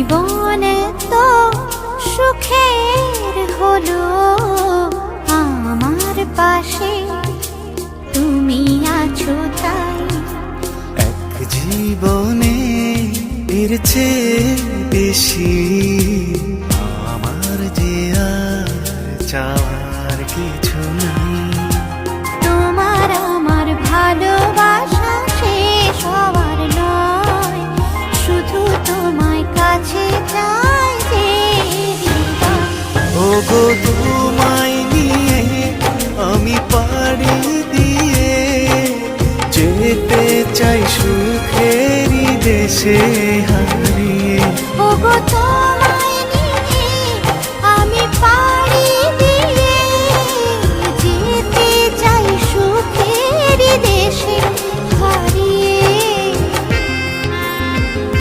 জীবন তো সুখের হলো আমার পাশে তুমি আছো তাই। এক জীবনে এর চেয়ে বেশি আমার যে আর চাওয়ার কিছু নাই। তোমার আমার ভালোবাসা শেষ হওয়ার নয়, শুধু তোমায় কাছে চাই যে হৃদয়। ওগো তোমায় নিয়ে আমি পাড়ি দিয়ে যেতে চাই সুখেরই দেশে হারিয়ে। ওগো তোমায়